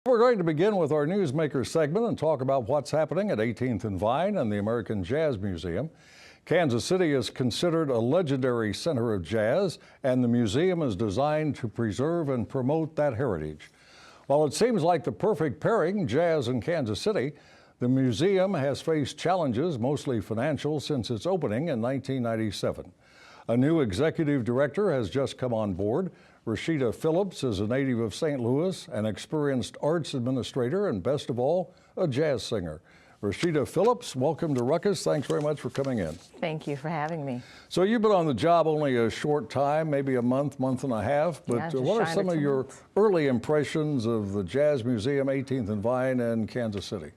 We're going to begin with our Newsmaker segment and talk about what's happening at 18th and Vine and the American Jazz Museum. Kansas City is considered a legendary center of jazz, and the museum is designed to preserve and promote that heritage. While it seems like the perfect pairing, jazz and Kansas City, the museum has faced challenges, mostly financial, since its opening in 1997. A new executive director has just come on board. Rashida Phillips is a native of St. Louis, an experienced arts administrator, and best of all, a jazz singer. Rashida Phillips, welcome to Ruckus. Thanks very much for coming in. Thank you for having me. So you've been on the job only a short time, maybe a month and a half, but what are some of your early impressions of the Jazz Museum, 18th and Vine, and Kansas City?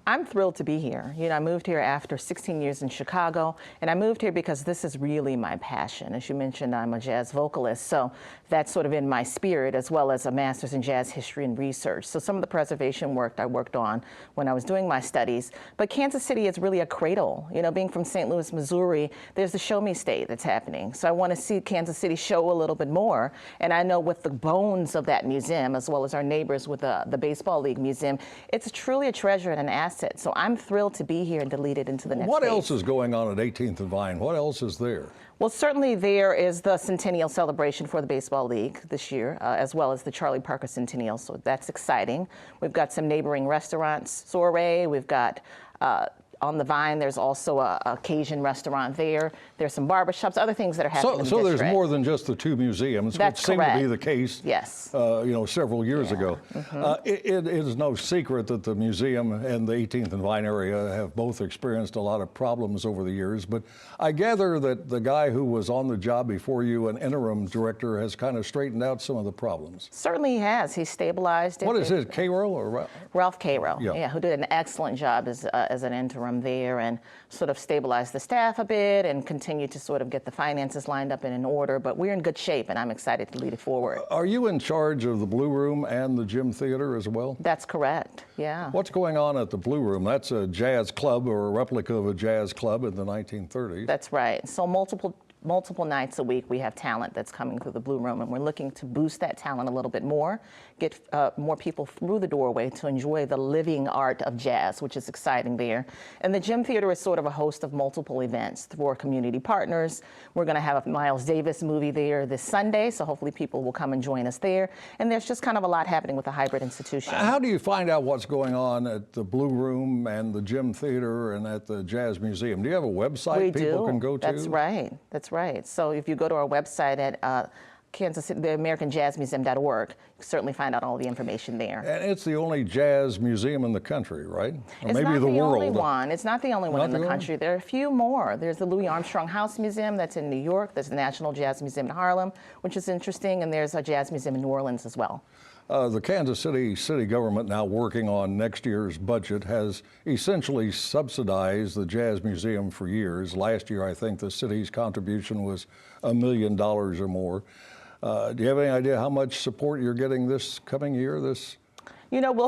I'm thrilled to be here. I moved here after 16 years in Chicago, and I moved here because this is really my passion. As you mentioned, I'm a jazz vocalist, so that's sort of in my spirit, as well as a master's in jazz history and research. So some of the preservation work I worked on when I was doing my studies. But Kansas City is really a cradle. Being from St. Louis, Missouri, there's the Show Me State that's happening. So I want to see Kansas City show a little bit more. And I know with the bones of that museum, as well as our neighbors with the Baseball League Museum, it's truly a treasure and an asset. So I'm thrilled to be here and to lead it into the next phase. What else is going on at 18th and Vine? What else is there? Well, certainly there is the centennial celebration for the Baseball League this year, as well as the Charlie Parker Centennial, so that's exciting. We've got some neighboring restaurants, Soiree, we've got on the Vine, there's also a Cajun restaurant there. There's some barbershops, other things that are happening in the district. So there's more than just the two museums, That's which seemed correct. to be the case, yes. Several years ago. It is no secret that the museum and the 18th and Vine area have both experienced a lot of problems over the years, but I gather that the guy who was on the job before you, an interim director, has kind of straightened out some of the problems. Certainly he has. He stabilized it. What is it, Cairo or Ralph Cairo, yeah, who did an excellent job as an interim there and sort of stabilized the staff a bit and continue to sort of get the finances lined up and in order. But we're in good shape, and I'm excited to lead it forward. Are you in charge of the Blue Room and the Gym Theater as well? That's correct, yeah. What's going on at the Blue Room? That's a jazz club or a replica of a jazz club in the 1930s. That's right. So multiple nights a week we have talent that's coming through the Blue Room, and we're looking to boost that talent a little bit more, get more people through the doorway to enjoy the living art of jazz, which is exciting there. And the Gym Theater is sort of a host of multiple events for community partners. We're going to have a Miles Davis movie there this Sunday, so hopefully people will come and join us there. And there's just kind of a lot happening with the hybrid institution. How do you find out what's going on at the Blue Room and the Gym Theater and at the Jazz Museum? Do you have a website people can go to? That's right. That's right. So if you go to our website at Kansas City, the AmericanJazzMuseum.org, you can certainly find out all the information there. And it's the only jazz museum in the country, right? Or it's maybe not the world. Only one. It's not the only one in the country. There are a few more. There's the Louis Armstrong House Museum that's in New York. There's the National Jazz Museum in Harlem, which is interesting, and there's a jazz museum in New Orleans as well. The Kansas City government, now working on next year's budget, has essentially subsidized the Jazz Museum for years. Last year, I think the city's contribution was $1 million or more. Do you have any idea how much support you're getting this coming year, we'll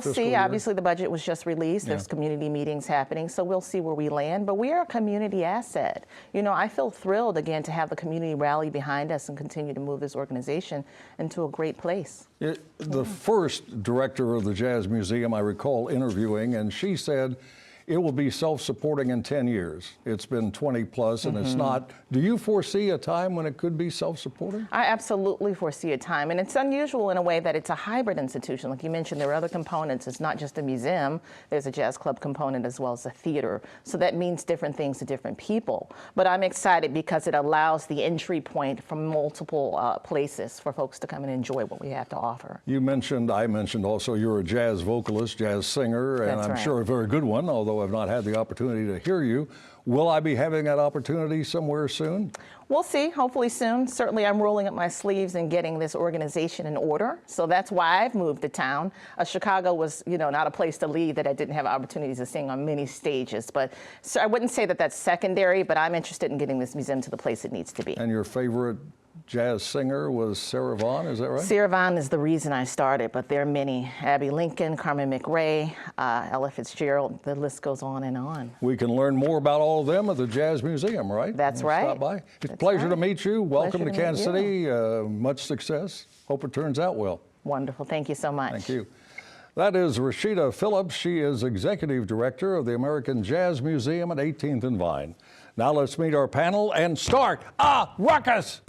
see. year? Obviously, the budget was just released. There's community meetings happening, so we'll see where we land. But we are a community asset. I feel thrilled, again, to have the community rally behind us and continue to move this organization into a great place. The first director of the Jazz Museum, I recall interviewing, and she said it will be self-supporting in 10 years. It's been 20 plus, and it's not. Do you foresee a time when it could be self-supporting? I absolutely foresee a time, and it's unusual in a way that it's a hybrid institution. Like you mentioned, there are other components. It's not just a museum. There's a jazz club component as well as a theater. So that means different things to different people. But I'm excited because it allows the entry point from multiple places for folks to come and enjoy what we have to offer. I mentioned also you're a jazz vocalist, jazz singer, and I'm sure a very good one, although I've not had the opportunity to hear you. Will I be having that opportunity somewhere soon? We'll see, hopefully soon. Certainly I'm rolling up my sleeves and getting this organization in order. So that's why I've moved to town. Chicago was, not a place to leave that I didn't have opportunities to sing on many stages. But so I wouldn't say that that's secondary, but I'm interested in getting this museum to the place it needs to be. And your favorite jazz singer was Sarah Vaughan, is that right? Sarah Vaughan is the reason I started, but there are many. Abby Lincoln, Carmen McRae, Ella Fitzgerald, the list goes on and on. We can learn more about all of them at the Jazz Museum, right? That's right. Stop by. It's a pleasure to meet you. Welcome to Kansas City. You. Much success. Hope it turns out well. Wonderful. Thank you so much. Thank you. That is Rashida Phillips. She is Executive Director of the American Jazz Museum at 18th and Vine. Now let's meet our panel and start a ruckus.